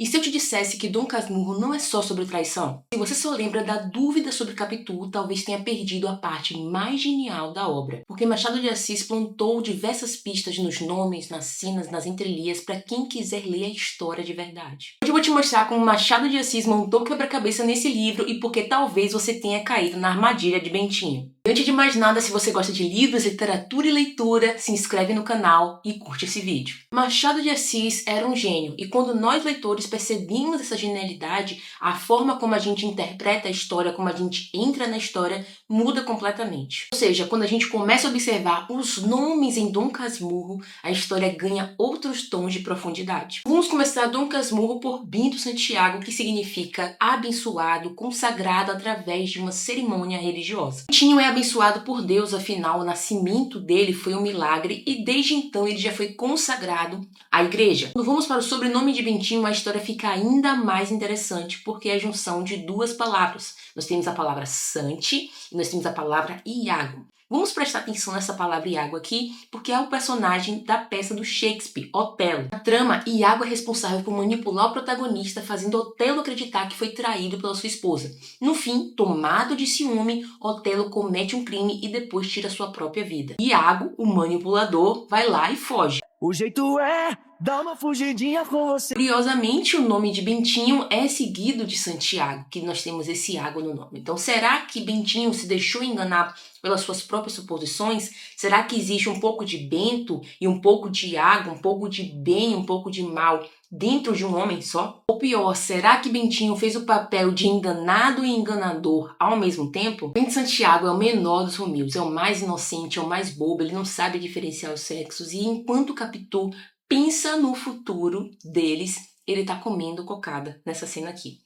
E se eu te dissesse que Dom Casmurro não é só sobre traição? Se você só lembra da dúvida sobre Capitu, talvez tenha perdido a parte mais genial da obra. Porque Machado de Assis plantou diversas pistas nos nomes, nas cenas, nas entrelinhas, para quem quiser ler a história de verdade. Hoje eu vou te mostrar como Machado de Assis montou quebra-cabeça nesse livro e porque talvez você tenha caído na armadilha de Bentinho. Antes de mais nada, se você gosta de livros, literatura e leitura, se inscreve no canal e curte esse vídeo. Machado de Assis era um gênio, e quando nós leitores percebemos essa genialidade, a forma como a gente interpreta a história, como a gente entra na história, muda completamente. Ou seja, quando a gente começa a observar os nomes em Dom Casmurro, a história ganha outros tons de profundidade. Vamos começar Dom Casmurro por Binto Santiago, que significa abençoado, consagrado através de uma cerimônia religiosa. Bentinho é abençoado por Deus, afinal o nascimento dele foi um milagre e desde então ele já foi consagrado à igreja. Quando vamos para o sobrenome de Bentinho, a história fica ainda mais interessante porque é a junção de duas palavras. Nós temos a palavra Santi e nós temos a palavra Iago. Vamos prestar atenção nessa palavra Iago aqui, porque é o personagem da peça do Shakespeare, Otelo. Na trama, Iago é responsável por manipular o protagonista, fazendo Otelo acreditar que foi traído pela sua esposa. No fim, tomado de ciúme, Otelo comete um crime e depois tira sua própria vida. Iago, o manipulador, vai lá e foge. O jeito é dar uma fugidinha com você. Curiosamente, o nome de Bentinho é seguido de Santiago, que nós temos esse Iago no nome. Então, será que Bentinho se deixou enganar pelas suas próprias suposições? Será que existe um pouco de Bento e um pouco de Iago, um pouco de bem, um pouco de mal dentro de um homem só? Ou pior, será que Bentinho fez o papel de enganado e enganador ao mesmo tempo? Bento Santiago é o menor dos Romildos, é o mais inocente, é o mais bobo, ele não sabe diferenciar os sexos, e enquanto Capitu pensa no futuro deles, ele tá comendo cocada nessa cena aqui.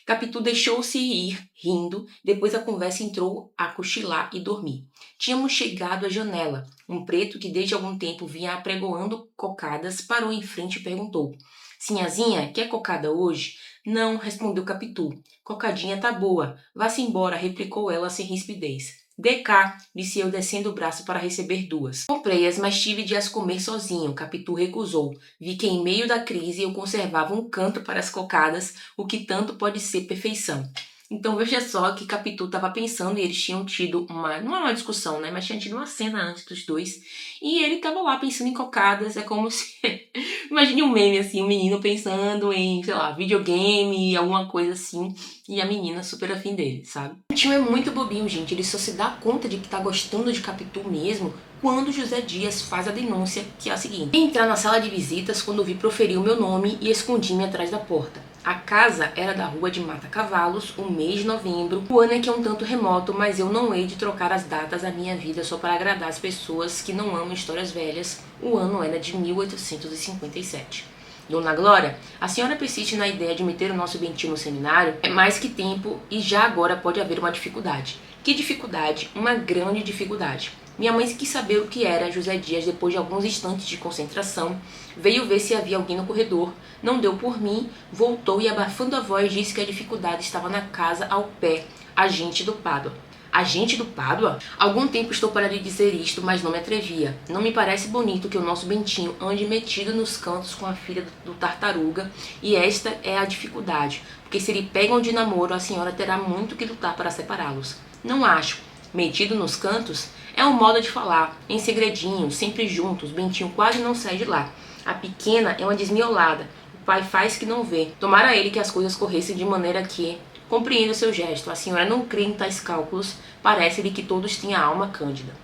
Capitu deixou-se ir, rindo, depois a conversa entrou a cochilar e dormir. Tínhamos chegado à janela. Um preto que desde algum tempo vinha apregoando cocadas parou em frente e perguntou: "Sinhazinha, quer cocada hoje?" "Não", respondeu Capitu. "Cocadinha tá boa. Vá-se embora", replicou ela sem rispidez. "Dê cá", disse eu descendo o braço para receber duas. Comprei-as, mas tive de as comer sozinho. Capitu recusou. Vi que em meio da crise eu conservava um canto para as cocadas, o que tanto pode ser perfeição. Então veja só que Capitu estava pensando e eles tinham tido não é uma discussão, né? Mas tinha tido uma cena antes dos dois. E ele estava lá pensando em cocadas, é como se... Imagine um meme assim, um menino pensando em, sei lá, videogame, alguma coisa assim, e a menina super afim dele, sabe? O tio é muito bobinho, gente, ele só se dá conta de que tá gostando de Capitu mesmo quando José Dias faz a denúncia, que é a seguinte: "Entrar na sala de visitas quando vi proferir o meu nome e escondi-me atrás da porta. A casa era da rua de Mata Cavalos, o mês de novembro. O ano é que é um tanto remoto, mas eu não hei de trocar as datas da minha vida só para agradar as pessoas que não amam histórias velhas. O ano era de 1857. Dona Glória, a senhora persiste na ideia de meter o nosso Bentinho no seminário? É mais que tempo e já agora pode haver uma dificuldade." "Que dificuldade?" "Uma grande dificuldade. Minha mãe quis saber o que era José Dias depois de alguns instantes de concentração. Veio ver se havia alguém no corredor. Não deu por mim, voltou e abafando a voz disse que a dificuldade estava na casa ao pé, agente do Pádua." "Agente do Pádua?" "Algum tempo estou para lhe dizer isto, mas não me atrevia. Não me parece bonito que o nosso Bentinho ande metido nos cantos com a filha do Tartaruga, e esta é a dificuldade, porque se lhe pegam de namoro, a senhora terá muito que lutar para separá-los." "Não acho. Metido nos cantos? É um modo de falar, em segredinho, sempre juntos. Bentinho quase não sai de lá. A pequena é uma desmiolada. O pai faz que não vê. Tomara ele que as coisas corressem de maneira que... Compreendo seu gesto. A senhora não crê em tais cálculos. Parece-lhe que todos têm a alma cândida."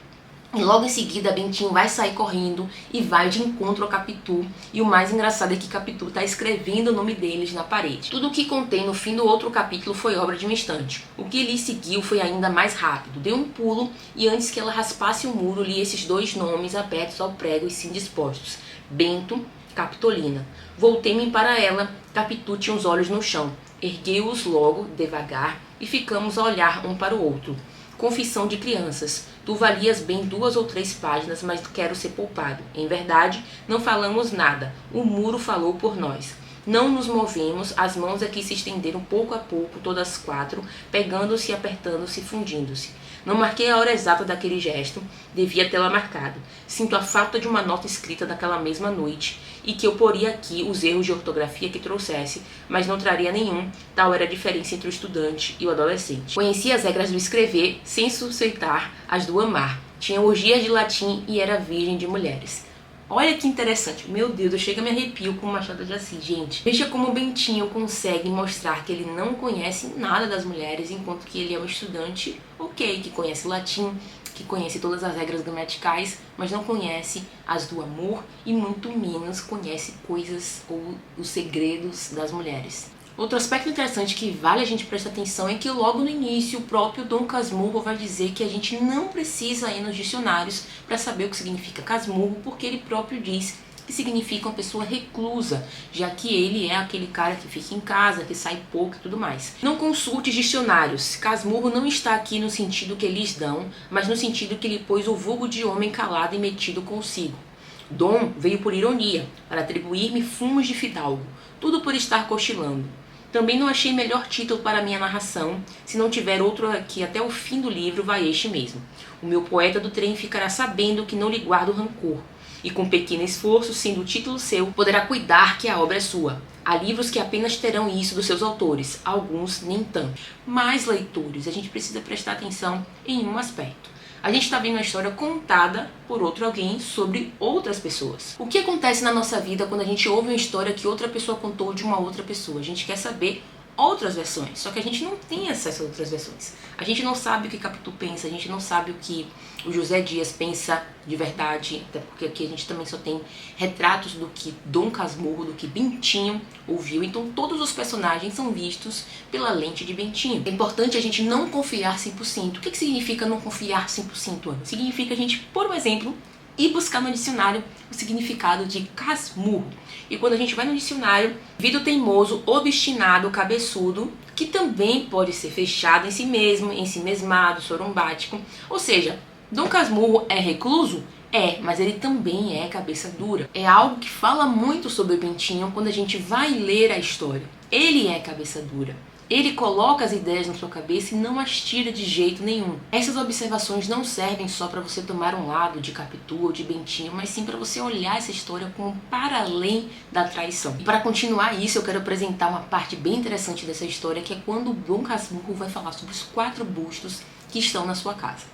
E logo em seguida, Bentinho vai sair correndo e vai de encontro ao Capitu. E o mais engraçado é que Capitu está escrevendo o nome deles na parede. Tudo o que contei no fim do outro capítulo foi obra de um instante. O que lhe seguiu foi ainda mais rápido. Deu um pulo e antes que ela raspasse o muro, li esses dois nomes abertos ao prego e sim dispostos: Bento, Capitolina. Voltei-me para ela. Capitu tinha os olhos no chão. Ergueu-os logo, devagar, e ficamos a olhar um para o outro. Confissão de crianças. Tu valias bem 2 ou 3 páginas, mas quero ser poupado. Em verdade, não falamos nada. O muro falou por nós. Não nos movemos, as mãos aqui se estenderam pouco a pouco, todas 4, pegando-se, apertando-se, fundindo-se. Não marquei a hora exata daquele gesto, devia tê-la marcado. Sinto a falta de uma nota escrita daquela mesma noite e que eu poria aqui os erros de ortografia que trouxesse, mas não traria nenhum, tal era a diferença entre o estudante e o adolescente. Conhecia as regras do escrever sem suspeitar as do amar. Tinha orgias de latim e era virgem de mulheres. Olha que interessante, meu Deus, eu chego a me arrepio com Machado de Assis, gente. Veja como o Bentinho consegue mostrar que ele não conhece nada das mulheres, enquanto que ele é um estudante, ok, que conhece latim, que conhece todas as regras gramaticais, mas não conhece as do amor e muito menos conhece coisas ou os segredos das mulheres. Outro aspecto interessante que vale a gente prestar atenção é que logo no início o próprio Dom Casmurro vai dizer que a gente não precisa ir nos dicionários para saber o que significa casmurro, porque ele próprio diz que significa uma pessoa reclusa, já que ele é aquele cara que fica em casa, que sai pouco e tudo mais. Não consulte dicionários. Casmurro não está aqui no sentido que eles dão, mas no sentido que ele pôs o vulgo de homem calado e metido consigo. Dom veio por ironia, para atribuir-me fumos de fidalgo, tudo por estar cochilando. Também não achei melhor título para minha narração, se não tiver outro aqui até o fim do livro, vai este mesmo. O meu poeta do trem ficará sabendo que não lhe guardo rancor, e com pequeno esforço, sendo o título seu, poderá cuidar que a obra é sua. Há livros que apenas terão isso dos seus autores, alguns nem tanto. Mas, leitores, a gente precisa prestar atenção em um aspecto. A gente está vendo uma história contada por outro alguém sobre outras pessoas. O que acontece na nossa vida quando a gente ouve uma história que outra pessoa contou de uma outra pessoa? A gente quer saber outras versões, só que a gente não tem acesso a outras versões. A gente não sabe o que Capitu pensa, a gente não sabe o que o José Dias pensa de verdade, até porque aqui a gente também só tem retratos do que Dom Casmurro, do que Bentinho ouviu, então todos os personagens são vistos pela lente de Bentinho. É importante a gente não confiar 100%. O que significa não confiar 100%, Ana? Significa a gente, por um exemplo, ir buscar no dicionário o significado de casmurro. E quando a gente vai no dicionário, vidro teimoso, obstinado, cabeçudo, que também pode ser fechado em si mesmo, ensimesmado, sorumbático. Ou seja, Dom Casmurro é recluso? É, mas ele também é cabeça dura. É algo que fala muito sobre o Bentinho quando a gente vai ler a história. Ele é cabeça dura. Ele coloca as ideias na sua cabeça e não as tira de jeito nenhum. Essas observações não servem só para você tomar um lado de Capitu ou de Bentinho, mas sim para você olhar essa história como para além da traição. E para continuar isso, eu quero apresentar uma parte bem interessante dessa história, que é quando o Dom Casmurro vai falar sobre os 4 bustos que estão na sua casa.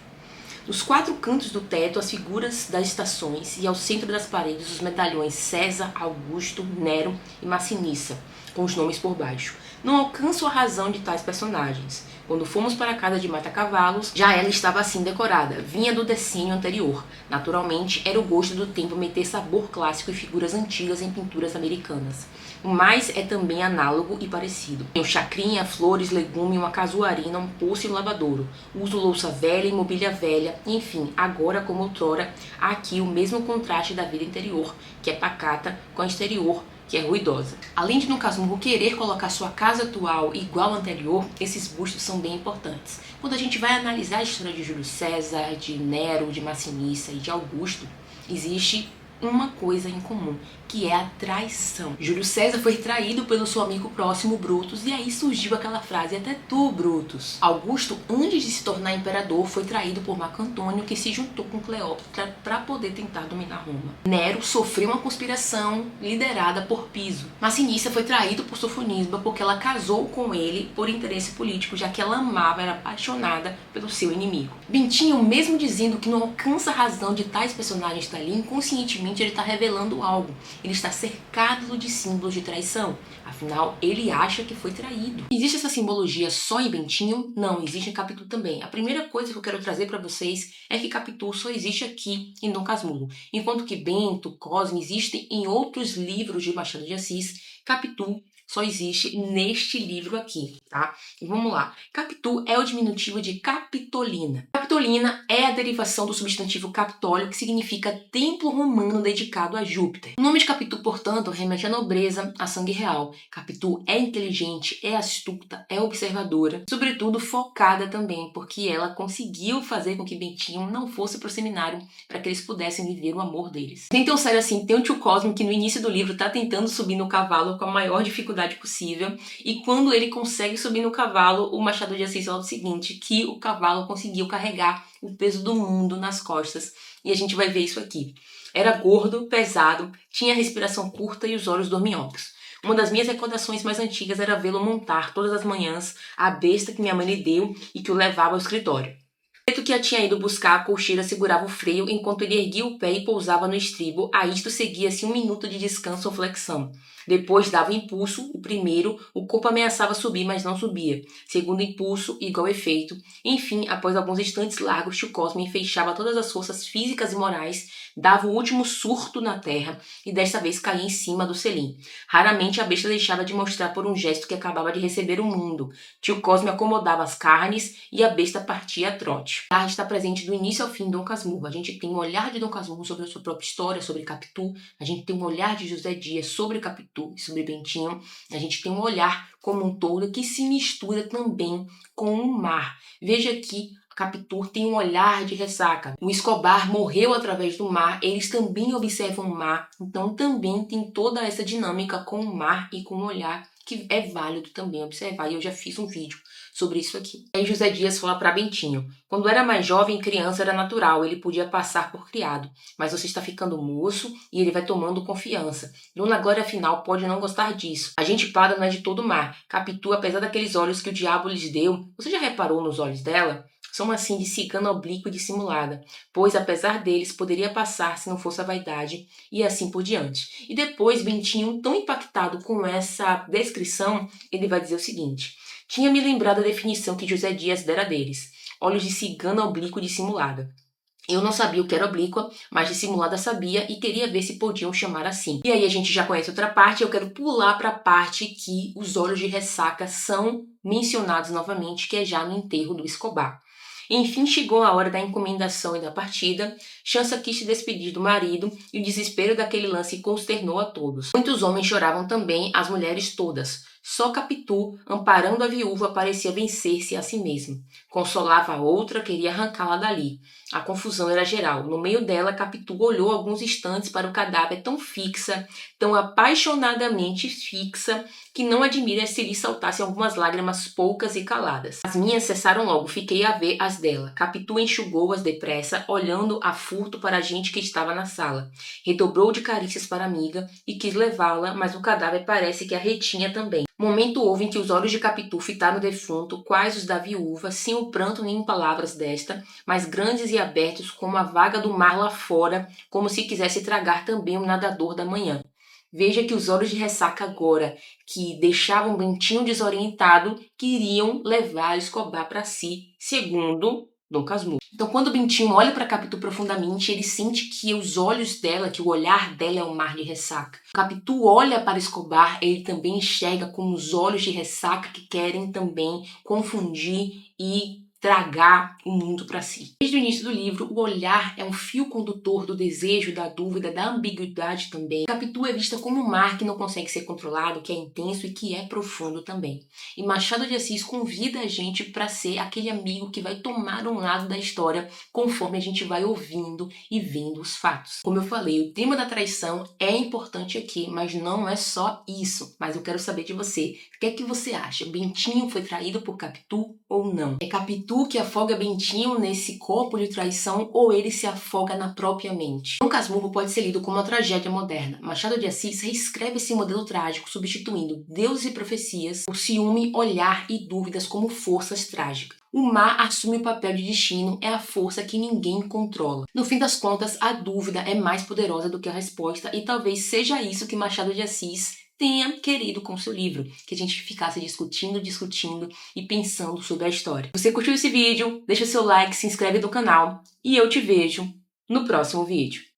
Nos 4 cantos do teto, as figuras das estações e ao centro das paredes, os medalhões César, Augusto, Nero e Massinissa, com os nomes por baixo. Não alcanço a razão de tais personagens. Quando fomos para a casa de Mata-Cavalos, já ela estava assim decorada, vinha do decênio anterior. Naturalmente, era o gosto do tempo meter sabor clássico e figuras antigas em pinturas americanas. O mais é também análogo e parecido. Tem chacrinha, flores, legume, uma casuarina, um poço e um lavadouro. Uso louça velha e mobília velha. Enfim, agora como outrora, há aqui o mesmo contraste da vida interior, que é pacata, com a exterior, que é ruidosa. Além de no Casmurro querer colocar sua casa atual igual à anterior, esses bustos são bem importantes. Quando a gente vai analisar a história de Júlio César, de Nero, de Massinissa e de Augusto, existe uma coisa em comum, que é a traição. Júlio César foi traído pelo seu amigo próximo Brutus, e aí surgiu aquela frase: até tu, Brutus. Augusto, antes de se tornar imperador, foi traído por Marco Antônio, que se juntou com Cleópatra para poder tentar dominar Roma. Nero sofreu uma conspiração liderada por Piso. Massinissa foi traído por Sofonisba porque ela casou com ele por interesse político, já que ela amava, era apaixonada pelo seu inimigo. Bentinho, mesmo dizendo que não alcança a razão de tais personagens estar ali, inconscientemente ele está revelando algo. Ele está cercado de símbolos de traição. Afinal, ele acha que foi traído. Existe essa simbologia só em Bentinho? Não, existe em Capitu também. A primeira coisa que eu quero trazer para vocês é que Capitu só existe aqui em Dom Casmurro. Enquanto que Bento, Cosme existem em outros livros de Machado de Assis, Capitu só existe neste livro aqui, tá? E vamos lá. Capitu é o diminutivo de Capitolina. Capitolina é a derivação do substantivo Capitólio, que significa templo romano dedicado a Júpiter. O nome de Capitu, portanto, remete à nobreza, a sangue real. Capitu é inteligente, é astuta, é observadora, sobretudo focada também, porque ela conseguiu fazer com que Bentinho não fosse pro seminário para que eles pudessem viver o amor deles. Nem tão sério assim, tem o tio Cosme que no início do livro tá tentando subir no cavalo com a maior dificuldade dificuldade possível. E quando ele consegue subir no cavalo, o Machado de Assis fala o seguinte, que o cavalo conseguiu carregar o peso do mundo nas costas. E a gente vai ver isso aqui. Era gordo, pesado, tinha a respiração curta e os olhos dorminhocos. Uma das minhas recordações mais antigas era vê-lo montar todas as manhãs a besta que minha mãe lhe deu e que o levava ao escritório. O jeito que a tinha ido buscar, a cocheira segurava o freio enquanto ele erguia o pé e pousava no estribo. A isto seguia-se 1 minuto de descanso ou flexão. Depois dava o impulso, o primeiro, o corpo ameaçava subir, mas não subia. Segundo impulso, igual efeito. Enfim, após alguns instantes largos, Tio Cosme enfeixava todas as forças físicas e morais, dava o último surto na terra e desta vez caía em cima do selim. Raramente a besta deixava de mostrar por um gesto que acabava de receber o mundo. Tio Cosme acomodava as carnes e a besta partia a trote. A está presente do início ao fim em Dom Casmurro. A gente tem um olhar de Dom Casmurro sobre a sua própria história, sobre Capitu. A gente tem um olhar de José Dias sobre Capitu e sobre Bentinho. A gente tem um olhar como um todo que se mistura também com o mar. Veja que Capitu tem um olhar de ressaca. O Escobar morreu através do mar, eles também observam o mar, então também tem toda essa dinâmica com o mar e com o olhar que é válido também observar, e eu já fiz um vídeo sobre isso aqui. Aí José Dias fala para Bentinho, quando era mais jovem e criança era natural, ele podia passar por criado, mas você está ficando moço e ele vai tomando confiança. Dona Glória afinal pode não gostar disso. A gente para não é de todo mar. Capitu, apesar daqueles olhos que o diabo lhes deu, você já reparou nos olhos dela? São assim de cigana oblíqua e dissimulada, pois apesar deles poderia passar se não fosse a vaidade, e assim por diante. E depois Bentinho, tão impactado com essa descrição, ele vai dizer o seguinte, tinha me lembrado a definição que José Dias dera deles, olhos de cigana oblíqua e dissimulada. Eu não sabia o que era oblíqua, mas dissimulada sabia e queria ver se podiam chamar assim. E aí a gente já conhece outra parte, eu quero pular para a parte que os olhos de ressaca são mencionados novamente, que é já no enterro do Escobar. Enfim, chegou a hora da encomendação e da partida. Chança quis se despedir do marido e o desespero daquele lance consternou a todos. Muitos homens choravam também, as mulheres todas. Só Capitu, amparando a viúva, parecia vencer-se a si mesmo. Consolava a outra, queria arrancá-la dali. A confusão era geral. No meio dela, Capitu olhou alguns instantes para o cadáver tão fixa, tão apaixonadamente fixa, que não admira se lhe saltassem algumas lágrimas poucas e caladas. As minhas cessaram logo, fiquei a ver as dela. Capitu enxugou-as depressa, olhando a furto para a gente que estava na sala. Redobrou de carícias para a amiga e quis levá-la, mas o cadáver parece que a retinha também. Momento houve em que os olhos de Capitu fitaram o defunto, quais os da viúva, sem o pranto nem palavras desta, mas grandes e abertos como a vaga do mar lá fora, como se quisesse tragar também o nadador da manhã. Veja que os olhos de ressaca agora, que deixavam Bentinho desorientado, queriam levar Escobar para si, segundo Dom Casmurro. Então, quando Bentinho olha para Capitu profundamente, ele sente que os olhos dela, que o olhar dela é um mar de ressaca. Capitu olha para Escobar, ele também enxerga com os olhos de ressaca que querem também confundir e tragar o mundo para si. Desde o início do livro, o olhar é um fio condutor do desejo, da dúvida, da ambiguidade também. Capitu é vista como um mar que não consegue ser controlado, que é intenso e que é profundo também. E Machado de Assis convida a gente para ser aquele amigo que vai tomar um lado da história conforme a gente vai ouvindo e vendo os fatos. Como eu falei, o tema da traição é importante aqui, mas não é só isso. Mas eu quero saber de você. O que é que você acha? Bentinho foi traído por Capitu ou não? É Capitu que afoga Bentinho nesse corpo de traição ou ele se afoga na própria mente? Dom Casmurro pode ser lido como uma tragédia moderna. Machado de Assis reescreve esse modelo trágico substituindo deuses e profecias por ciúme, olhar e dúvidas como forças trágicas. O mar assume o papel de destino, é a força que ninguém controla. No fim das contas, a dúvida é mais poderosa do que a resposta e talvez seja isso que Machado de Assis tenha querido com seu livro, que a gente ficasse discutindo e pensando sobre a história. Se você curtiu esse vídeo, deixa seu like, se inscreve no canal e eu te vejo no próximo vídeo.